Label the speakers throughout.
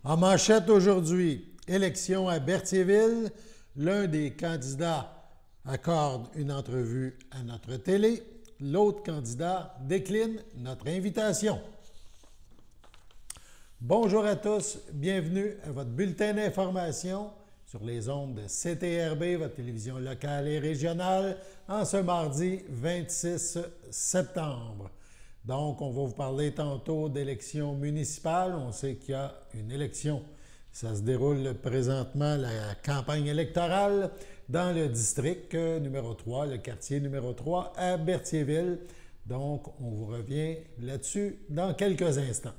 Speaker 1: En manchette aujourd'hui, élection à Berthierville. L'un des candidats accorde une entrevue à notre télé. L'autre candidat décline notre invitation. Bonjour à tous, bienvenue à votre bulletin d'information sur les ondes de CTRB, votre télévision locale et régionale, en ce mardi 26 septembre. Donc, on va vous parler tantôt d'élections municipales. On sait qu'il y a une élection. Ça se déroule présentement, la campagne électorale, dans le district numéro 3, le quartier numéro 3 à Berthierville. Donc, on vous revient là-dessus dans quelques instants.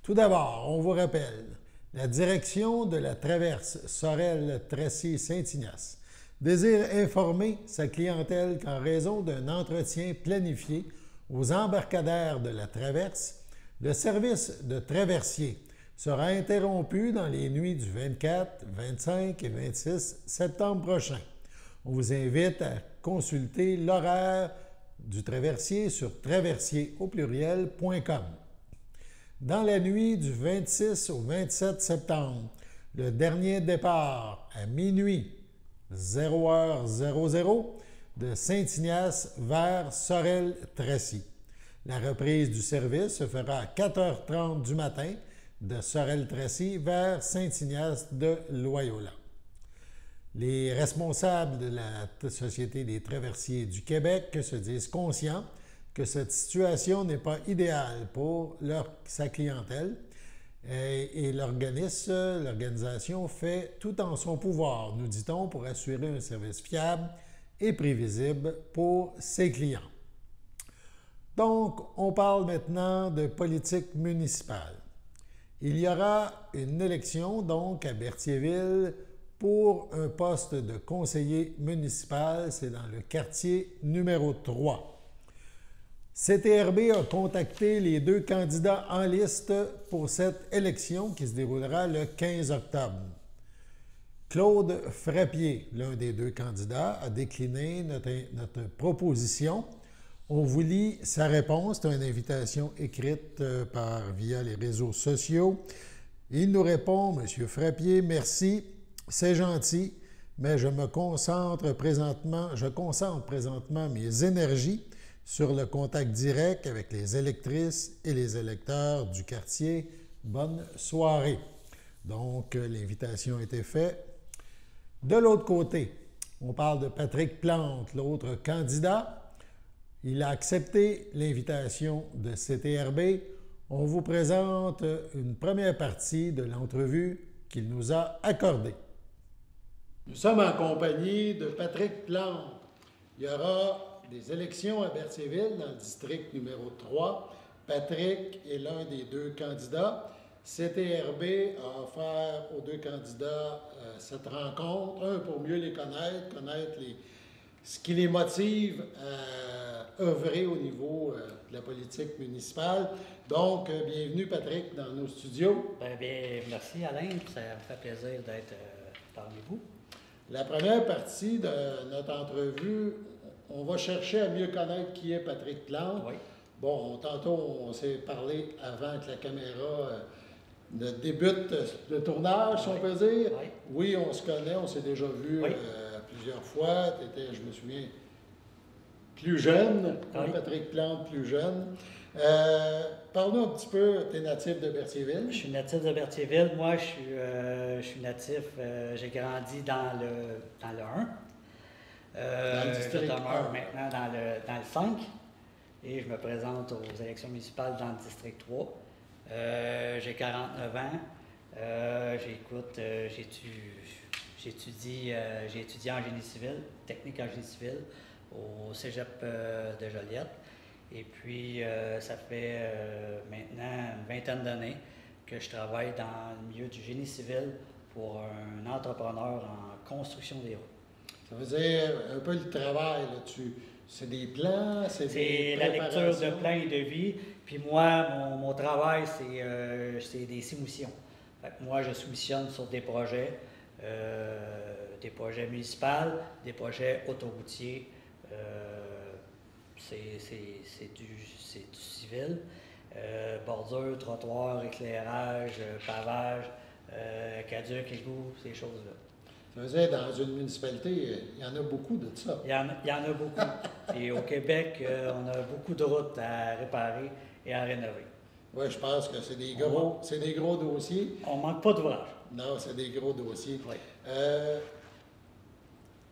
Speaker 1: Tout d'abord, on vous rappelle, la direction de la traverse Sorel-Tracy-Saint-Ignace désire informer sa clientèle qu'en raison d'un entretien planifié aux embarcadères de la traverse, le service de traversier sera interrompu dans les nuits du 24, 25 et 26 septembre prochain. On vous invite à consulter l'horaire du traversier sur traversier.com. Dans la nuit du 26 au 27 septembre, le dernier départ à minuit 0h00 de Saint-Ignace vers Sorel-Tracy. La reprise du service se fera à 4h30 du matin de Sorel-Tracy vers Saint-Ignace de Loyola. Les responsables de la Société des traversiers du Québec se disent conscients que cette situation n'est pas idéale pour sa clientèle et l'organisation fait tout en son pouvoir, nous dit-on, pour assurer un service fiable et prévisible pour ses clients. Donc, on parle maintenant de politique municipale. Il y aura une élection, donc, à Berthierville pour un poste de conseiller municipal. C'est dans le quartier numéro 3. CTRB a contacté les deux candidats en liste pour cette élection qui se déroulera le 15 octobre. Claude Frappier, l'un des deux candidats, a décliné notre proposition. On vous lit sa réponse. C'est une invitation écrite via les réseaux sociaux. Il nous répond, M. Frappier, merci, c'est gentil, mais je concentre présentement mes énergies sur le contact direct avec les électrices et les électeurs du quartier. Bonne soirée. Donc, l'invitation a été faite. De l'autre côté, on parle de Patrick Plante, l'autre candidat. Il a accepté l'invitation de CTRB. On vous présente une première partie de l'entrevue qu'il nous a accordée. Nous sommes en compagnie de Patrick Plante. Il y aura des élections à Berthierville dans le district numéro 3. Patrick est l'un des deux candidats. CTRB a offert aux deux candidats cette rencontre, un pour mieux les connaître ce qui les motive à œuvrer au niveau de la politique municipale. Donc, bienvenue Patrick dans nos studios.
Speaker 2: Bien, merci Alain, ça me fait plaisir d'être parmi vous.
Speaker 1: La première partie de notre entrevue, on va chercher à mieux connaître qui est Patrick Plante.
Speaker 2: Oui.
Speaker 1: Bon, tantôt, on s'est parlé avant que la caméra débute le tournage, si on peut dire.
Speaker 2: Oui.
Speaker 1: Oui, on se connaît, on s'est déjà vu plusieurs fois. Tu étais, je me souviens, plus jeune, Patrick Plante plus jeune. Parle-nous un petit peu, tu es natif de Berthierville.
Speaker 2: Je suis natif de Berthierville. Moi, je suis natif, j'ai grandi dans le 1.
Speaker 1: Dans le district
Speaker 2: je demeure maintenant dans le 5 et je me présente aux élections municipales dans le district 3. J'ai 49 ans. J'ai étudié en génie civil, technique en génie civil, au cégep de Joliette. Et puis, ça fait maintenant une vingtaine d'années que je travaille dans le milieu du génie civil pour un entrepreneur en construction des routes.
Speaker 1: Ça veut dire un peu le travail là-dessus. C'est des plans,
Speaker 2: c'est la lecture de plans et de vie. Puis moi, mon travail, c'est des soumissions. Fait que moi, je soumissionne sur des projets municipaux, des projets autoroutiers. C'est du civil. Bordure, trottoir, éclairage, pavage, Caduc, égout, ces choses-là.
Speaker 1: Ça veut dire, dans une municipalité, il y en a beaucoup de ça.
Speaker 2: Il y en a beaucoup. Et au Québec, on a beaucoup de routes à réparer et à rénover.
Speaker 1: Oui, je pense que c'est des gros dossiers.
Speaker 2: On ne manque pas d'ouvrage.
Speaker 1: Non, c'est des gros dossiers.
Speaker 2: Oui.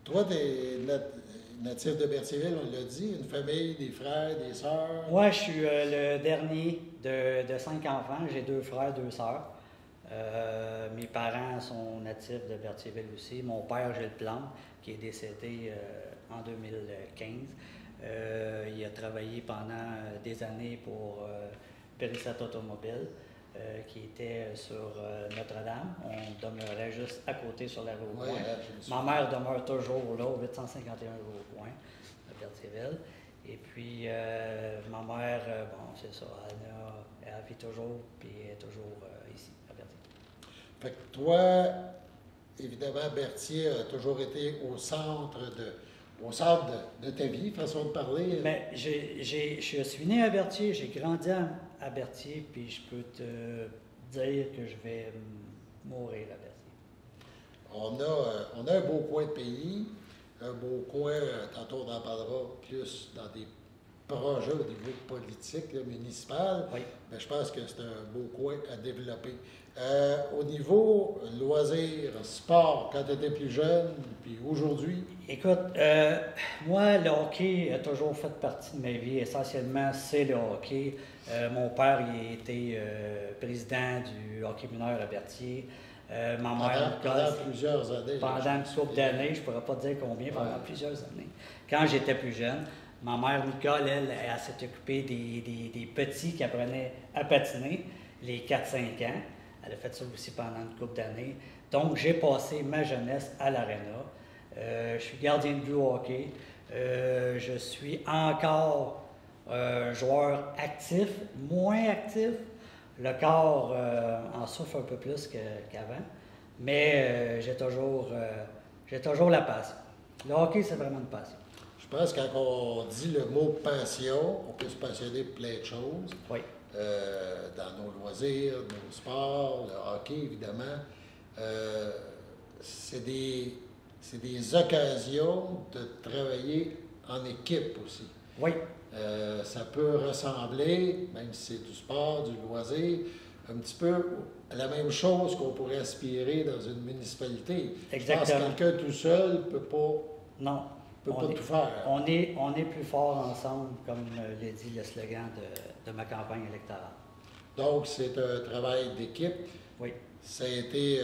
Speaker 1: Toi, tu es natif de Berthierville, on l'a dit, une famille, des frères, des sœurs.
Speaker 2: Moi, je suis le dernier de 5 enfants. J'ai 2 frères, 2 sœurs. Mes parents sont natifs de Berthierville aussi. Mon père, Gilles Plante, qui est décédé en 2015. Il a travaillé pendant des années pour Périssat Automobile, qui était sur Notre-Dame. On demeurait juste à côté sur la rue au coin. Ma mère demeure toujours là, au 851 rue au coin, à Berthierville. Et puis, ma mère, bon, c'est ça, elle vit toujours, puis elle est toujours ici, à Berthierville.
Speaker 1: Fait que toi, évidemment, Berthier a toujours été au centre de ta vie, façon de parler.
Speaker 2: Mais je suis né à Berthier, j'ai grandi à Berthier, puis je peux te dire que je vais mourir à Berthier.
Speaker 1: On a un beau coin de pays, un beau coin, tantôt on en parlera plus dans des projets au niveau politique, là, municipal.
Speaker 2: Oui.
Speaker 1: Mais je pense que c'est un beau coin à développer. Au niveau loisirs, sport, quand tu étais plus jeune, puis aujourd'hui?
Speaker 2: Écoute, moi, le hockey a toujours fait partie de ma vie. Essentiellement, c'est le hockey. Mon père, il était président du hockey mineur à Berthier. Ma mère,
Speaker 1: pendant plusieurs années.
Speaker 2: Pendant une couple d'années, je ne pourrais pas dire combien, pendant plusieurs années. Quand j'étais plus jeune, ma mère, Nicole, elle s'est occupée des petits qui apprenaient à patiner, les 4-5 ans. Elle a fait ça aussi pendant une couple d'années. Donc, j'ai passé ma jeunesse à l'Arena. Je suis gardien de but au hockey. Je suis encore joueur actif, moins actif. Le corps en souffre un peu plus qu'avant. Mais j'ai toujours la passion. Le hockey, c'est vraiment une passion.
Speaker 1: Je pense que quand on dit le mot passion, on peut se passionner pour plein de choses.
Speaker 2: Oui.
Speaker 1: Dans nos loisirs, nos sports, le hockey, évidemment. C'est des occasions de travailler en équipe aussi.
Speaker 2: Oui.
Speaker 1: Ça peut ressembler, même si c'est du sport, du loisir, un petit peu à la même chose qu'on pourrait aspirer dans une municipalité.
Speaker 2: Exactement.
Speaker 1: Je pense que quelqu'un tout seul ne peut pas,
Speaker 2: non.
Speaker 1: Peut pas tout faire.
Speaker 2: On est plus fort ensemble, comme l'a dit le slogan de ma campagne électorale.
Speaker 1: Donc, c'est un travail d'équipe.
Speaker 2: Oui.
Speaker 1: Ça a été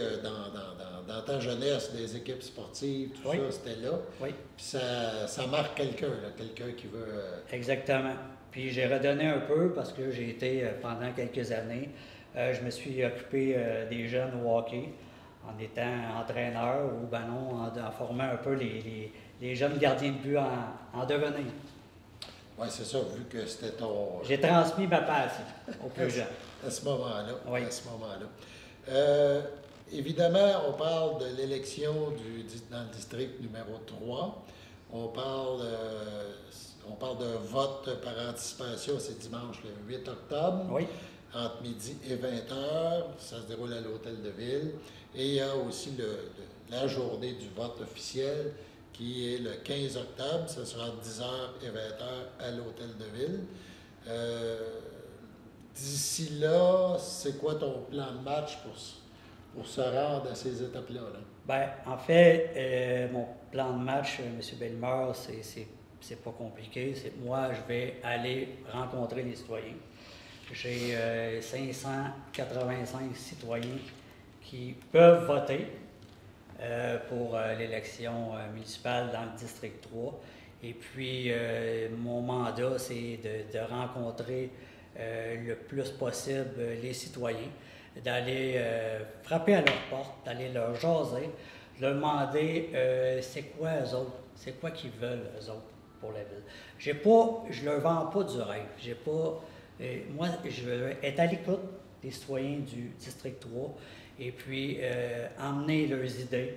Speaker 1: dans ta jeunesse, des équipes sportives, tout ça, c'était là.
Speaker 2: Oui.
Speaker 1: Puis ça marque quelqu'un qui veut...
Speaker 2: Exactement. Puis j'ai redonné un peu parce que j'ai été, pendant quelques années, je me suis occupé des jeunes au hockey en étant entraîneur ou ben non, en formant un peu les jeunes gardiens de but en devenir.
Speaker 1: Oui, c'est ça, vu que c'était ton...
Speaker 2: J'ai transmis ma passion aux plus jeunes.
Speaker 1: À ce moment-là.
Speaker 2: Oui.
Speaker 1: À ce moment-là. Évidemment, on parle de l'élection dans le district numéro 3. On parle d'un vote par anticipation, c'est dimanche le 8 octobre.
Speaker 2: Oui.
Speaker 1: Entre midi et 20h. Ça se déroule à l'Hôtel de Ville. Et il y a aussi la journée du vote officiel qui est le 15 octobre. Ça sera entre 10h et 20h à l'Hôtel de Ville. D'ici là, c'est quoi ton plan de match pour se rendre à ces étapes-là? Là?
Speaker 2: Bien, en fait, mon plan de match, M. Bellemare, c'est pas compliqué. C'est moi, je vais aller rencontrer les citoyens. J'ai 585 citoyens qui peuvent voter pour l'élection municipale dans le district 3. Et puis, mon mandat, c'est de rencontrer le plus possible les citoyens, d'aller frapper à leur porte, d'aller leur jaser, de leur demander c'est quoi eux autres, c'est quoi qu'ils veulent eux autres pour la ville. Je leur vends pas du rêve. Moi, je veux être à l'écoute des citoyens du district 3 et puis emmener leurs idées,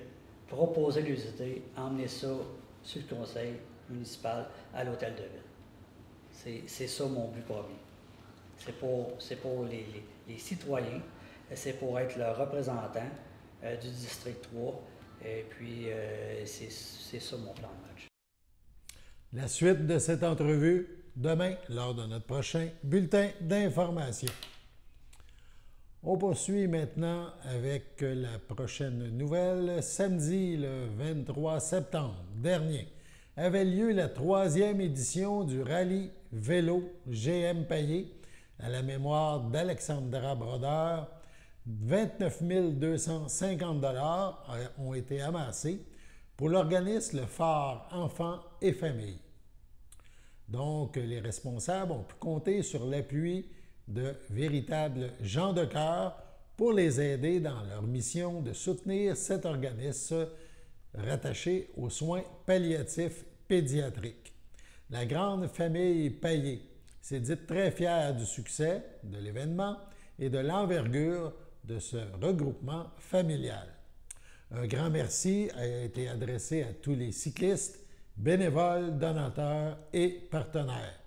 Speaker 2: proposer leurs idées, emmener ça sur le conseil municipal à l'Hôtel de Ville. C'est ça mon but premier. C'est pour les citoyens c'est pour être le représentant du district 3. Et puis, c'est ça mon plan de match.
Speaker 1: La suite de cette entrevue, demain, lors de notre prochain bulletin d'information. On poursuit maintenant avec la prochaine nouvelle. Samedi, le 23 septembre dernier, avait lieu la 3e édition du rallye vélo GM Payé à la mémoire d'Alexandra Brodeur. 29 250 $ ont été amassés pour l'organisme Le Phare Enfants et Familles. Donc, les responsables ont pu compter sur l'appui de véritables gens de cœur pour les aider dans leur mission de soutenir cet organisme rattaché aux soins palliatifs pédiatriques. La grande famille Payé s'est dite très fière du succès de l'événement et de l'envergure de ce regroupement familial. Un grand merci a été adressé à tous les cyclistes, bénévoles, donateurs et partenaires.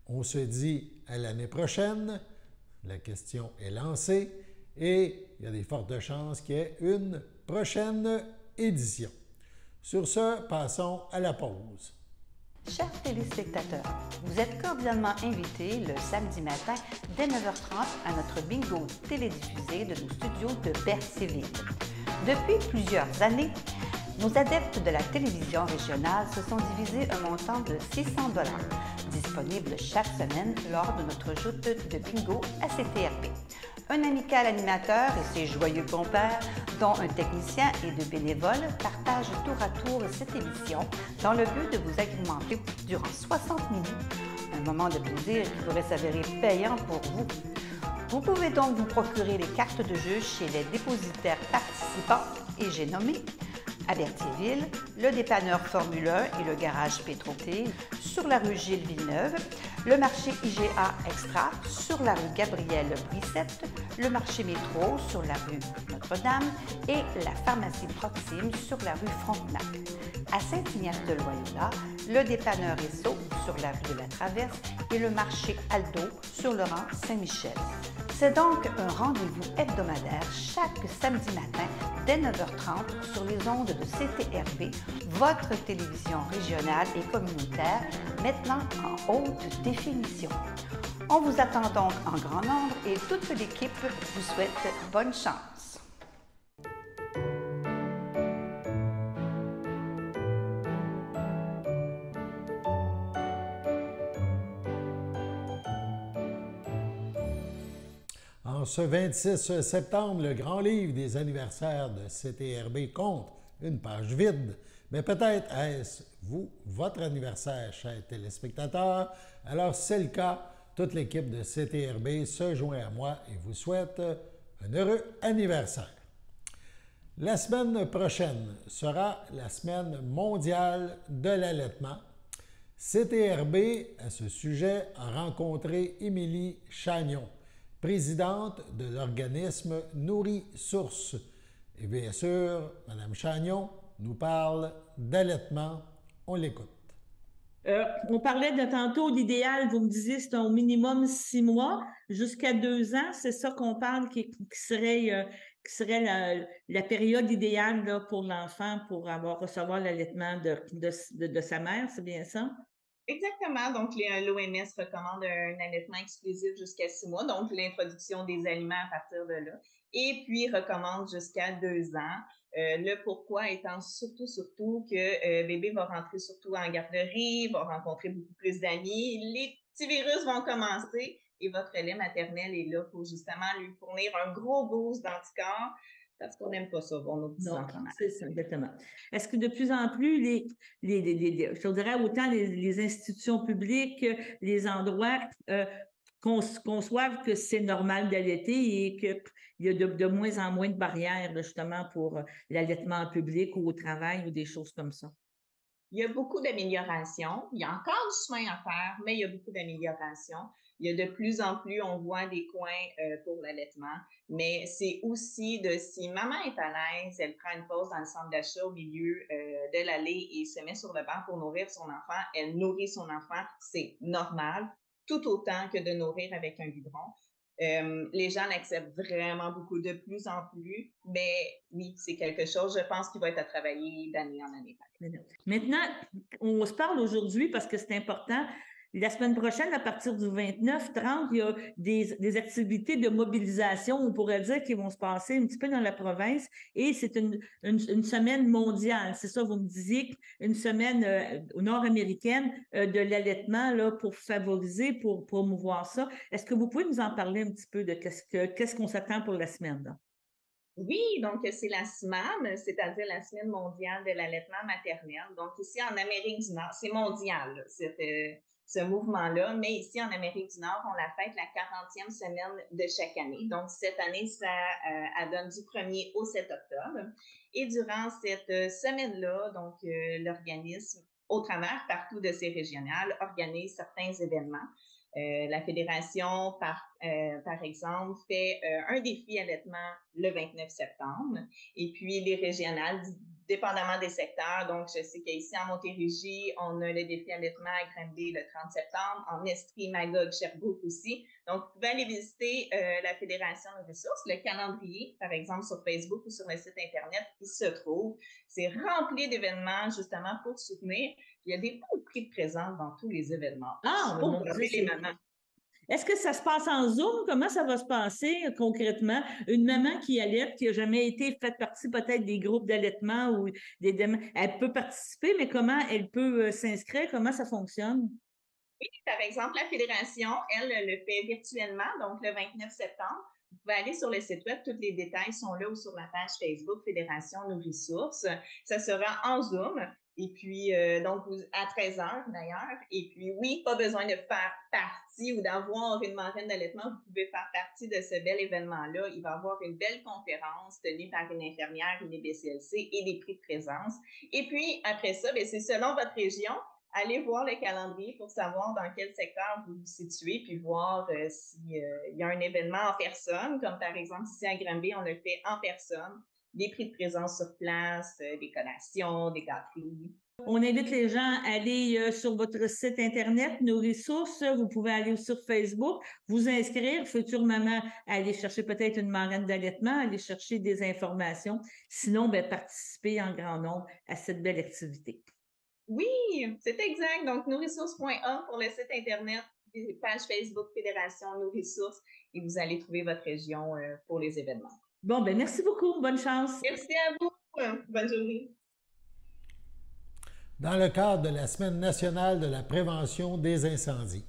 Speaker 1: On se dit à l'année prochaine, la question est lancée et il y a des fortes chances qu'il y ait une prochaine édition. Sur ce, passons à la pause.
Speaker 3: Chers téléspectateurs, vous êtes cordialement invités le samedi matin dès 9h30 à notre bingo télédiffusé de nos studios de Berthierville. Depuis plusieurs années, nos adeptes de la télévision régionale se sont divisés un montant de 600 $, disponible chaque semaine lors de notre joute de bingo à CTRP. Un amical animateur et ses joyeux compères, dont un technicien et deux bénévoles, partagent tour à tour cette émission dans le but de vous agrémenter durant 60 minutes. Un moment de plaisir qui pourrait s'avérer payant pour vous. Vous pouvez donc vous procurer les cartes de jeu chez les dépositaires participants et j'ai nommé à Berthierville, le dépanneur Formule 1 et le garage Pétroté sur la rue Gilles Villeneuve, le marché IGA Extra sur la rue Gabrielle Brissette, le marché Métro sur la rue Notre-Dame et la pharmacie Proxime sur la rue Frontenac. À Saint-Ignace-de-Loyola, le dépanneur Esso sur la rue de la Traverse et le marché Aldo sur le rang Saint-Michel. C'est donc un rendez-vous hebdomadaire chaque samedi matin dès 9h30 sur les ondes de CTRP, votre télévision régionale et communautaire, maintenant en haute définition. On vous attend donc en grand nombre et toute l'équipe vous souhaite bonne chance.
Speaker 1: En ce 26 septembre, le grand livre des anniversaires de CTRB compte une page vide. Mais peut-être est-ce votre anniversaire, chers téléspectateurs. Alors, si c'est le cas, toute l'équipe de CTRB se joint à moi et vous souhaite un heureux anniversaire. La semaine prochaine sera la semaine mondiale de l'allaitement. CTRB, à ce sujet, a rencontré Émilie Chagnon, présidente de l'organisme Nourri-Source. Et bien sûr, Mme Chagnon nous parle d'allaitement. On l'écoute.
Speaker 4: On parlait de tantôt, l'idéal, vous me disiez, c'est au minimum 6 mois, jusqu'à 2 ans, c'est ça qu'on parle qui serait la période idéale là, pour l'enfant pour recevoir l'allaitement de sa mère, c'est bien ça?
Speaker 5: Exactement. Donc, l'OMS recommande un allaitement exclusif jusqu'à 6 mois, donc l'introduction des aliments à partir de là, et puis recommande jusqu'à 2 ans. Le pourquoi étant surtout que bébé va rentrer surtout en garderie, va rencontrer beaucoup plus d'amis, les petits virus vont commencer et votre lait maternel est là pour justement lui fournir un gros boost d'anticorps parce qu'on n'aime pas ça, bon, nos petits enfants.
Speaker 4: C'est ça, exactement. Est-ce que de plus en plus, je dirais autant les institutions publiques, les endroits conçoivent que c'est normal d'allaiter et qu'il y a de moins en moins de barrières là, justement pour l'allaitement en public ou au travail ou des choses comme ça?
Speaker 5: Il y a beaucoup d'améliorations. Il y a encore du chemin à faire, mais il y a beaucoup d'améliorations. Il y a de plus en plus, on voit des coins pour l'allaitement, mais c'est aussi si maman est à l'aise, elle prend une pause dans le centre d'achat au milieu de l'allée et se met sur le banc pour nourrir son enfant, elle nourrit son enfant, c'est normal, tout autant que de nourrir avec un biberon. Les gens l'acceptent vraiment beaucoup de plus en plus, mais oui, c'est quelque chose, je pense, qui va être à travailler d'année en année.
Speaker 4: Maintenant, on se parle aujourd'hui parce que c'est important. La semaine prochaine, à partir du 29-30, il y a des activités de mobilisation, on pourrait dire, qui vont se passer un petit peu dans la province. Et c'est une semaine mondiale. C'est ça, vous me disiez, une semaine nord-américaine de l'allaitement là, pour favoriser, pour promouvoir ça. Est-ce que vous pouvez nous en parler un petit peu de qu'est-ce qu'on s'attend pour la semaine, là?
Speaker 5: Oui, donc c'est la SMAM, c'est-à-dire la Semaine mondiale de l'allaitement maternel. Donc ici en Amérique du Nord, c'est mondial, là, ce mouvement-là, mais ici en Amérique du Nord, on la fête la 40e semaine de chaque année. Donc cette année, ça donne du 1er au 7 octobre. Et durant cette semaine-là, donc l'organisme, au travers partout de ces régionales, organise certains événements. La fédération, par exemple, fait un défi allaitement le 29 septembre. Et puis, les régionales, dépendamment des secteurs, donc je sais qu'ici en Montérégie, on a le défi allaitement à Granby le 30 septembre, en Estrie, Magog, Sherbrooke aussi. Donc, vous pouvez aller visiter la Fédération de ressources, le calendrier, par exemple, sur Facebook ou sur le site Internet, il se trouve. C'est rempli d'événements, justement, pour soutenir. Il y a des beaux prix de présence dans tous les événements.
Speaker 4: Ah,
Speaker 5: pour
Speaker 4: mon Dieu,
Speaker 5: les mamans.
Speaker 4: Est-ce que ça se passe en Zoom? Comment ça va se passer concrètement? Une maman qui allaite, qui n'a jamais été faite partie peut-être des groupes d'allaitement ou elle peut participer, mais comment elle peut s'inscrire? Comment ça fonctionne?
Speaker 5: Oui, par exemple, la Fédération, elle le fait virtuellement, donc le 29 septembre. Vous pouvez aller sur le site web, tous les détails sont là ou sur la page Facebook Fédération Nourrissources. Ça sera en Zoom. Et puis, donc, à 13h d'ailleurs. Et puis, oui, pas besoin de faire partie ou d'avoir une marraine d'allaitement. Vous pouvez faire partie de ce bel événement-là. Il va y avoir une belle conférence tenue par une infirmière, une EBCLC et des prix de présence. Et puis, après ça, bien, c'est selon votre région. Allez voir le calendrier pour savoir dans quel secteur vous vous situez, puis voir s'il y a un événement en personne, comme par exemple ici à Granby, on le fait en personne, des prix de présence sur place, des collations, des gâteries.
Speaker 4: On invite les gens à aller sur votre site Internet, nos ressources. Vous pouvez aller sur Facebook, vous inscrire, future maman, aller chercher peut-être une marraine d'allaitement, aller chercher des informations. Sinon, bien, participer en grand nombre à cette belle activité.
Speaker 5: Oui, c'est exact. Donc, nourrissources.org pour le site Internet, page Facebook Fédération Nourrissources, et vous allez trouver votre région pour les événements.
Speaker 4: Bon, ben merci beaucoup. Bonne chance.
Speaker 5: Merci à vous. Bonne journée.
Speaker 1: Dans le cadre de la Semaine nationale de la prévention des incendies,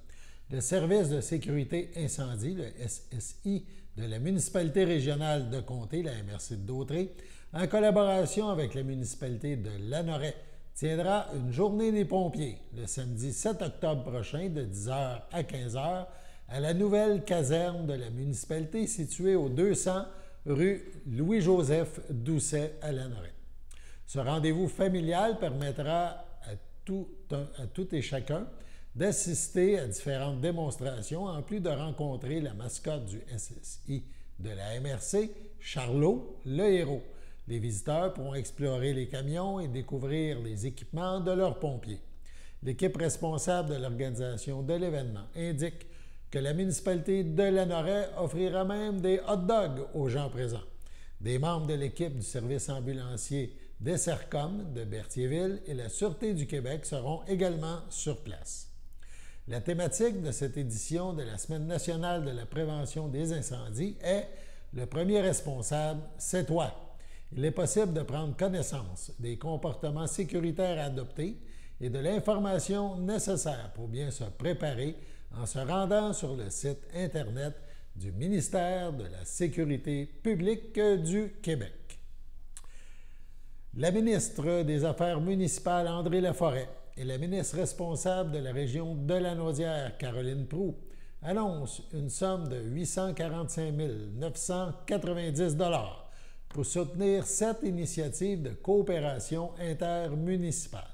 Speaker 1: le Service de sécurité incendie, le SSI, de la municipalité régionale de Comté, la MRC de Dautré, en collaboration avec la municipalité de Lanoret, tiendra une journée des pompiers le samedi 7 octobre prochain de 10h à 15h à la nouvelle caserne de la municipalité située au 200 rue Louis-Joseph Doucet à Lanoret. Ce rendez-vous familial permettra à tout et chacun d'assister à différentes démonstrations en plus de rencontrer la mascotte du SSI de la MRC, Charlot, le héros. Les visiteurs pourront explorer les camions et découvrir les équipements de leurs pompiers. L'équipe responsable de l'organisation de l'événement indique que la municipalité de Lanoret offrira même des hot dogs aux gens présents. Des membres de l'équipe du service ambulancier des Sercom de Berthierville et la Sûreté du Québec seront également sur place. La thématique de cette édition de la Semaine nationale de la prévention des incendies est « Le premier responsable, c'est toi ». Il est possible de prendre connaissance des comportements sécuritaires à adopter et de l'information nécessaire pour bien se préparer en se rendant sur le site Internet du ministère de la Sécurité publique du Québec. La ministre des Affaires municipales, André Laforêt, et la ministre responsable de la région de la Naudière, Caroline Proulx, annoncent une somme de 845 990 $ pour soutenir 7 initiatives de coopération intermunicipale.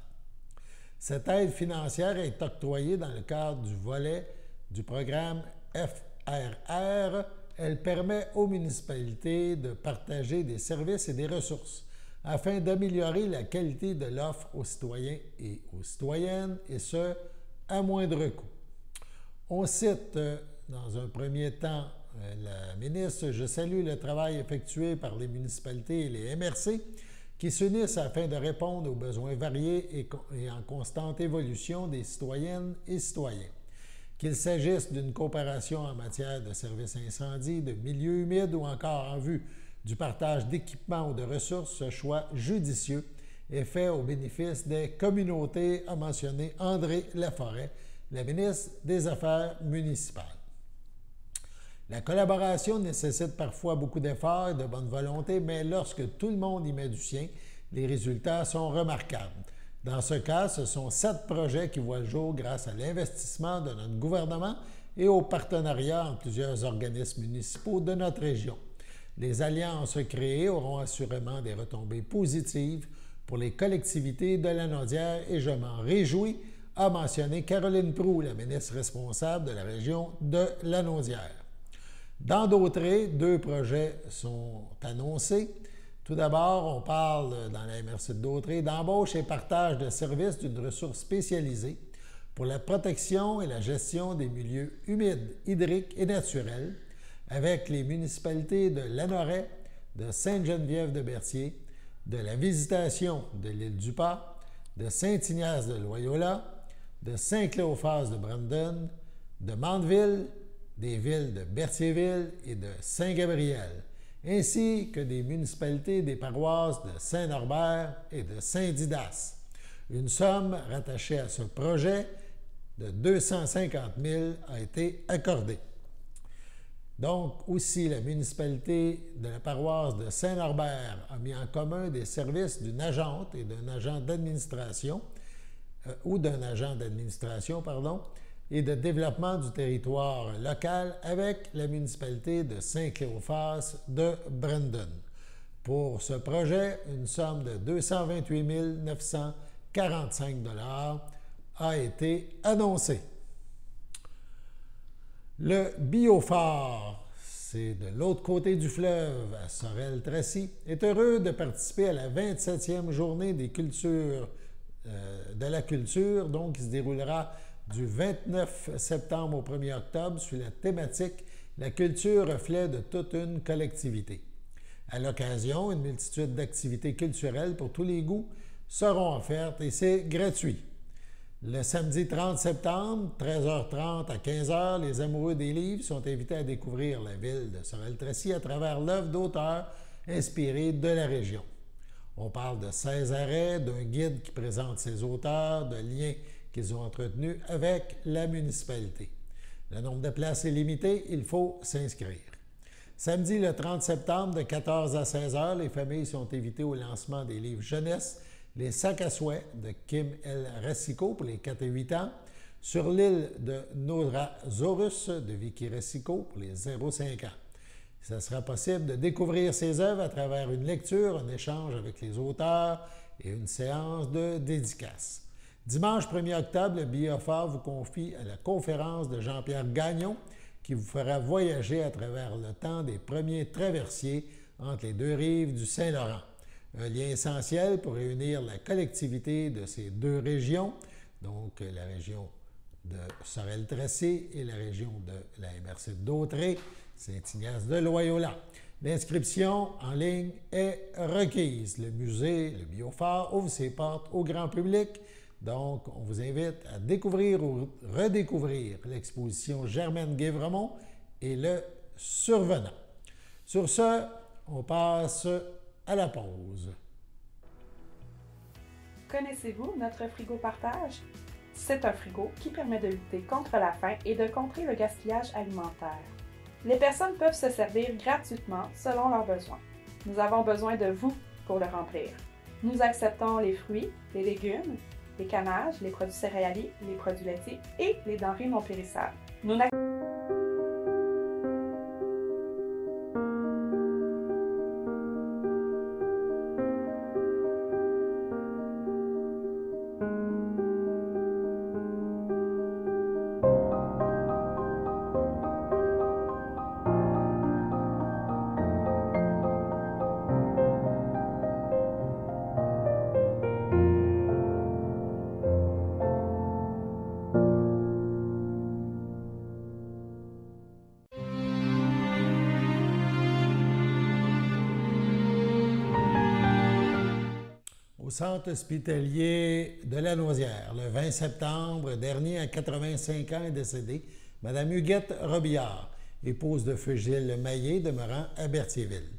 Speaker 1: Cette aide financière est octroyée dans le cadre du volet du programme FRR. Elle permet aux municipalités de partager des services et des ressources afin d'améliorer la qualité de l'offre aux citoyens et aux citoyennes, et ce, à moindre coût. On cite dans un premier temps la ministre, je salue le travail effectué par les municipalités et les MRC qui s'unissent afin de répondre aux besoins variés et en constante évolution des citoyennes et citoyens. Qu'il s'agisse d'une coopération en matière de services incendies, de milieux humides ou encore en vue du partage d'équipements ou de ressources, ce choix judicieux est fait au bénéfice des communautés, a mentionné André Laforêt, la ministre des Affaires municipales. La collaboration nécessite parfois beaucoup d'efforts et de bonne volonté, mais lorsque tout le monde y met du sien, les résultats sont remarquables. Dans ce cas, ce sont 7 projets qui voient le jour grâce à l'investissement de notre gouvernement et au partenariat entre plusieurs organismes municipaux de notre région. Les alliances créées auront assurément des retombées positives pour les collectivités de la Naudière et je m'en réjouis, a mentionné Caroline Proulx, la ministre responsable de la région de la Naudière. Dans Dautrey, 2 projets sont annoncés. Tout d'abord, on parle dans la MRC de Dautrey d'embauche et partage de services d'une ressource spécialisée pour la protection et la gestion des milieux humides, hydriques et naturels avec les municipalités de Lanoraie, de Sainte-Geneviève-de-Berthier, de la Visitation de l'île du Pas, de Saint-Ignace de Loyola, de Saint-Cléophas de Brandon, de Mandeville, des villes de Berthierville et de Saint-Gabriel, ainsi que des municipalités des paroisses de Saint-Norbert et de Saint-Didas. Une somme rattachée à ce projet de 250 000 a été accordée. Donc, aussi, la municipalité de la paroisse de Saint-Norbert a mis en commun des services d'une agente et d'un agent d'administration, et de développement du territoire local avec la municipalité de Saint-Cléophas de Brandon. Pour ce projet, une somme de 228 945 $ a été annoncée. Le Biophare, c'est de l'autre côté du fleuve, à Sorel-Tracy, est heureux de participer à la 27e journée des cultures, de la culture, donc qui se déroulera du 29 septembre au 1er octobre sur la thématique « La culture reflet de toute une collectivité ». À l'occasion, une multitude d'activités culturelles pour tous les goûts seront offertes et c'est gratuit. Le samedi 30 septembre, 13h30 à 15h, les amoureux des livres sont invités à découvrir la ville de Sorel-Tracy à travers l'œuvre d'auteurs inspirés de la région. On parle de 16 arrêts, d'un guide qui présente ses auteurs, de liens qu'ils ont entretenus avec la municipalité. Le nombre de places est limité, il faut s'inscrire. Samedi le 30 septembre, de 14 à 16 heures, les familles sont invitées au lancement des livres jeunesse Les sacs à souhait de Kim L. Racicot pour les 4 et 8 ans, Sur l'île de Nodrasaurus de Vicky Racicot pour les 0-5 ans. Ça sera possible de découvrir ces œuvres à travers une lecture, un échange avec les auteurs et une séance de dédicace. Dimanche 1er octobre, le Biophare vous confie à la conférence de Jean-Pierre Gagnon qui vous fera voyager à travers le temps des premiers traversiers entre les 2 rives du Saint-Laurent. Un lien essentiel pour réunir la collectivité de ces 2 régions, donc la région de Sorel-Tracy et la région de la MRC de Dautrey, Saint-Ignace de Loyola. L'inscription en ligne est requise. Le musée, le Biophare, ouvre ses portes au grand public. Donc, on vous invite à découvrir ou redécouvrir l'exposition Germaine Guévremont et le Survenant. Sur ce, on passe à la pause.
Speaker 6: Connaissez-vous notre frigo partage? C'est un frigo qui permet de lutter contre la faim et de contrer le gaspillage alimentaire. Les personnes peuvent se servir gratuitement selon leurs besoins. Nous avons besoin de vous pour le remplir. Nous acceptons les fruits, les légumes, les cannages, les produits céréaliers, les produits laitiers et les denrées non périssables.
Speaker 1: centre hospitalier de la Nausière. Le 20 septembre dernier, à 85 ans, est décédée Mme Huguette Robillard, épouse de feu Gilles Maillé, demeurant à Berthierville.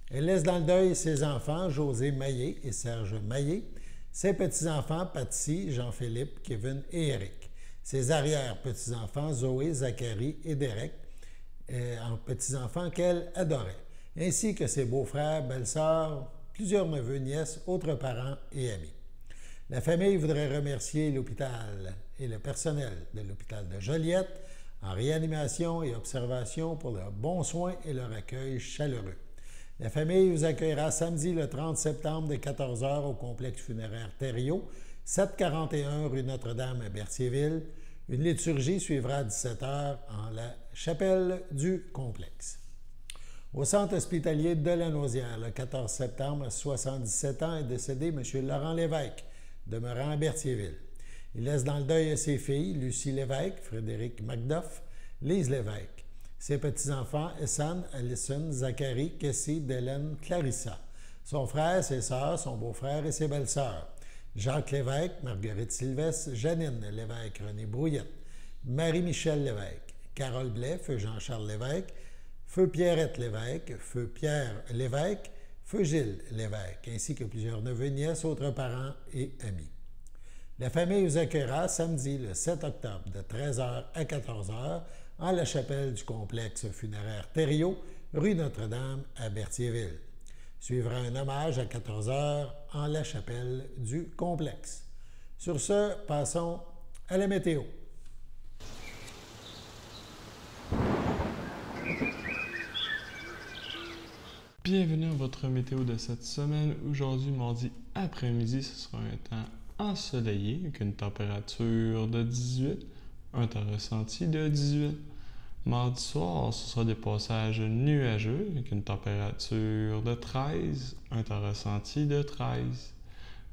Speaker 1: Elle laisse dans le deuil ses enfants, José Maillé et Serge Maillé, ses petits-enfants, Patsy, Jean-Philippe, Kevin et Éric, ses arrière-petits-enfants, Zoé, Zachary et Derek, en petits-enfants qu'elle adorait, ainsi que ses beaux-frères, belles-sœurs, plusieurs neveux, nièces, autres parents et amis. La famille voudrait remercier l'hôpital et le personnel de l'hôpital de Joliette en réanimation et observation pour leurs bons soins et leur accueil chaleureux. La famille vous accueillera samedi le 30 septembre de 14h au complexe funéraire Thériault, 741 rue Notre-Dame à Berthierville. Une liturgie suivra à 17h en la chapelle du complexe. Au centre hospitalier de la Nausière, le 14 septembre, à 77 ans, est décédé M. Laurent Lévesque, demeurant à Berthierville. Il laisse dans le deuil ses filles, Lucie Lévesque, Frédéric Macduff, Lise Lévesque, ses petits-enfants, Essan, Allison, Zachary, Kessie, Délène, Clarissa, son frère, ses sœurs, son beau-frère et ses belles-sœurs, Jacques Lévesque, Marguerite Sylvestre, Janine Lévesque, René Brouillette, Marie-Michel Lévesque, Carole Blais, feu Jean-Charles Lévesque, feu Pierrette Lévesque, feu Pierre Lévesque, feu Gilles Lévesque, ainsi que plusieurs neveux, nièces, autres parents et amis. La famille vous accueillera samedi le 7 octobre de 13h à 14h en la chapelle du complexe funéraire Thériault, rue Notre-Dame à Berthierville. Suivra un hommage à 14h en la chapelle du complexe. Sur ce, passons à la météo.
Speaker 7: Bienvenue à votre météo de cette semaine. Aujourd'hui, mardi après-midi, ce sera un temps ensoleillé avec une température de 18, un temps ressenti de 18. Mardi soir, ce sera des passages nuageux avec une température de 13, un temps ressenti de 13.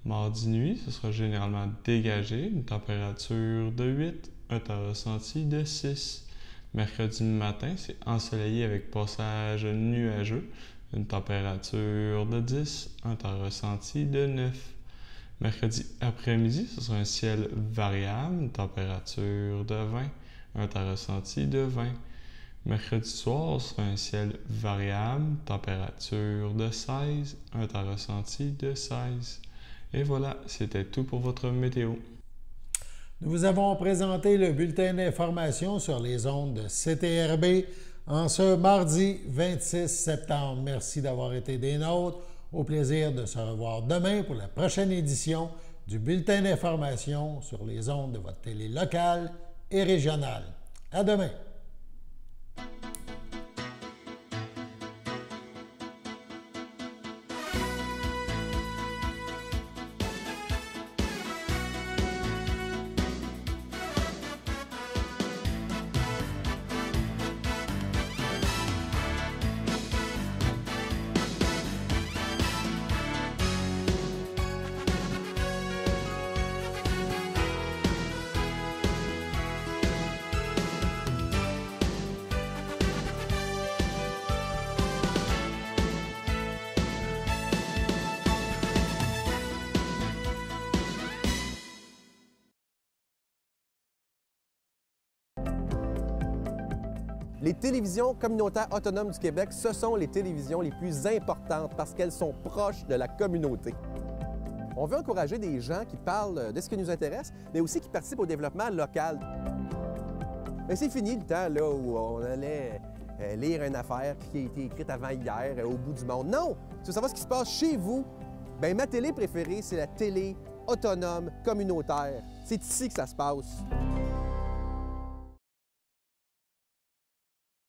Speaker 7: Mardi nuit, ce sera généralement dégagé, une température de 8, un temps ressenti de 6. Mercredi matin, c'est ensoleillé avec passage nuageux, une température de 10, un temps ressenti de 9. Mercredi après-midi, ce sera un ciel variable, une température de 20, un temps ressenti de 20. Mercredi soir, ce sera un ciel variable, température de 16, un temps ressenti de 16. Et voilà, c'était tout pour votre météo.
Speaker 1: Nous vous avons présenté le bulletin d'information sur les ondes de CTRB en ce mardi 26 septembre. Merci d'avoir été des nôtres. Au plaisir de se revoir demain pour la prochaine édition du bulletin d'information sur les ondes de votre télé locale et régionale. À demain!
Speaker 8: Les télévisions communautaires autonomes du Québec, ce sont les télévisions les plus importantes parce qu'elles sont proches de la communauté. On veut encourager des gens qui parlent de ce qui nous intéresse, mais aussi qui participent au développement local. Mais c'est fini le temps là, où on allait lire une affaire qui a été écrite avant hier au bout du monde. Non! Tu veux savoir ce qui se passe chez vous? Bien, ma télé préférée, c'est la télé autonome communautaire. C'est ici que ça se passe.